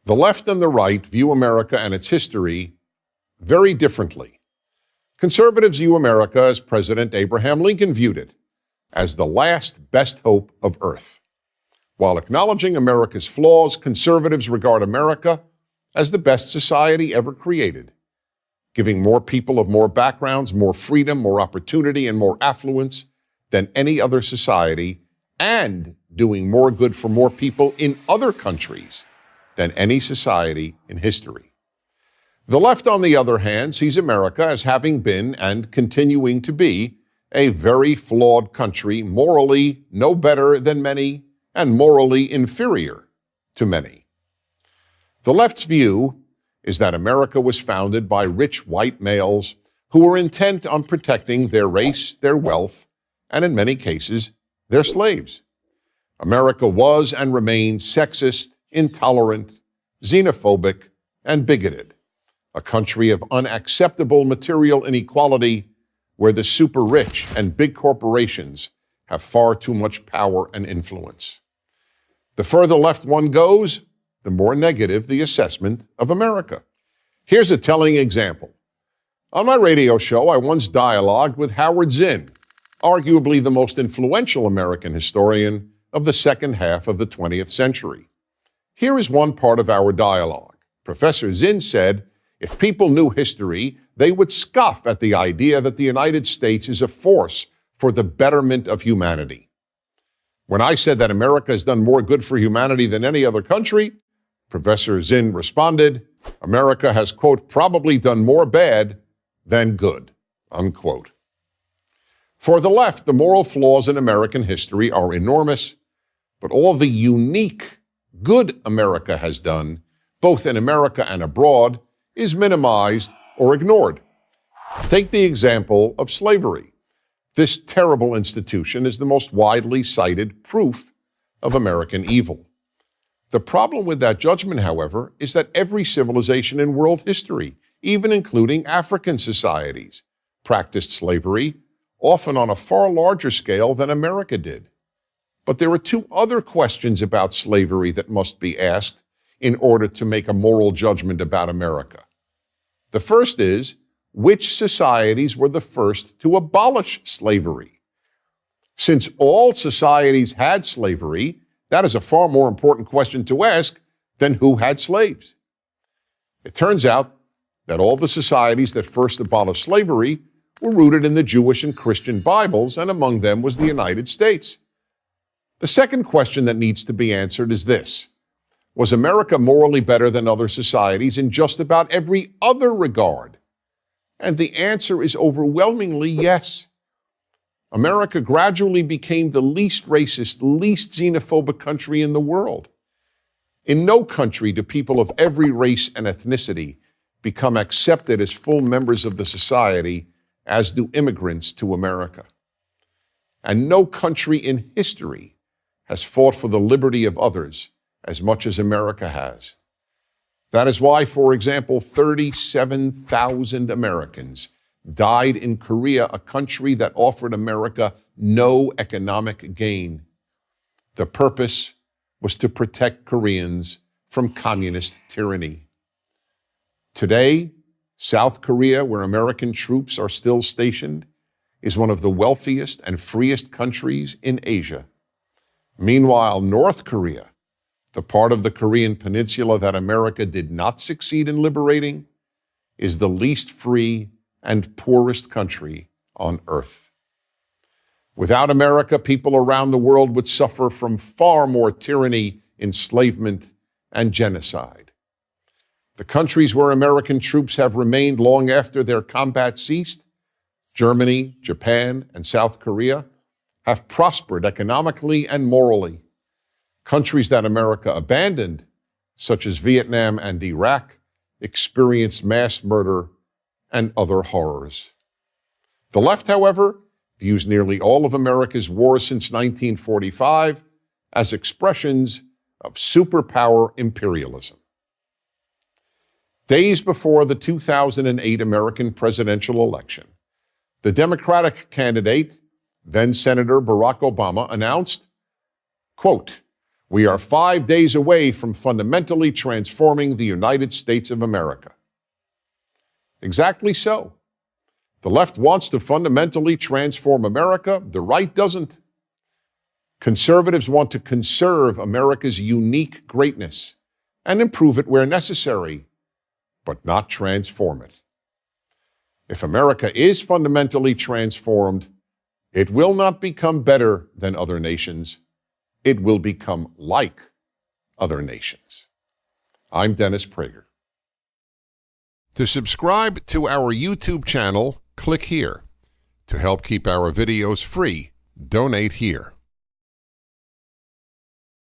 The left and the right view America and its history very differently. Conservatives view America as President Abraham Lincoln viewed it, as the last best hope of Earth. While acknowledging America's flaws, conservatives regard America as the best society ever created, giving more people of more backgrounds, more freedom, more opportunity, and more affluence than any other society, and doing more good for more people in other countries than any society in history. The left, on the other hand, sees America as having been and continuing to be a very flawed country, morally no better than many and morally inferior to many. The left's view is that America was founded by rich white males who were intent on protecting their race, their wealth, and in many cases, their slaves. America was and remains sexist, intolerant, xenophobic, and bigoted, a country of unacceptable material inequality where the super rich and big corporations have far too much power and influence. The further left one goes, the more negative the assessment of America. Here's a telling example. On my radio show, I once dialogued with Howard Zinn, arguably the most influential American historian of the second half of the 20th century. Here is one part of our dialogue. Professor Zinn said, if people knew history, they would scoff at the idea that the United States is a force for the betterment of humanity. When I said that America has done more good for humanity than any other country, Professor Zinn responded, America has, quote, probably done more bad than good, unquote. For the left, the moral flaws in American history are enormous, but all the unique good America has done, both in America and abroad, is minimized or ignored. Take the example of slavery. This terrible institution is the most widely cited proof of American evil. The problem with that judgment, however, is that every civilization in world history, even including African societies, practiced slavery, often on a far larger scale than America did. But there are two other questions about slavery that must be asked in order to make a moral judgment about America. The first is, which societies were the first to abolish slavery? Since all societies had slavery, that is a far more important question to ask than who had slaves. It turns out that all the societies that first abolished slavery were rooted in the Jewish and Christian Bibles, and among them was the United States. The second question that needs to be answered is this: was America morally better than other societies in just about every other regard? And the answer is overwhelmingly yes. America gradually became the least racist, least xenophobic country in the world. In no country do people of every race and ethnicity become accepted as full members of the society as do immigrants to America. And no country in history has fought for the liberty of others as much as America has. That is why, for example, 37,000 Americans died in Korea, a country that offered America no economic gain. The purpose was to protect Koreans from communist tyranny. Today, South Korea, where American troops are still stationed, is one of the wealthiest and freest countries in Asia. Meanwhile, North Korea, the part of the Korean peninsula that America did not succeed in liberating, is the least free and poorest country on earth. Without America, people around the world would suffer from far more tyranny, enslavement, and genocide. The countries where American troops have remained long after their combat ceased, Germany, Japan, and South Korea, have prospered economically and morally. Countries that America abandoned, such as Vietnam and Iraq, experienced mass murder and other horrors. The left, however, views nearly all of America's wars since 1945 as expressions of superpower imperialism. Days before the 2008 American presidential election, the Democratic candidate, then Senator Barack Obama, announced, quote, We are 5 days away from fundamentally transforming the United States of America. Exactly so. The left wants to fundamentally transform America. The right doesn't. Conservatives want to conserve America's unique greatness and improve it where necessary, but not transform it. If America is fundamentally transformed, it will not become better than other nations. It will become like other nations. I'm Dennis Prager. To subscribe to our YouTube channel, click here. To help keep our videos free, donate here.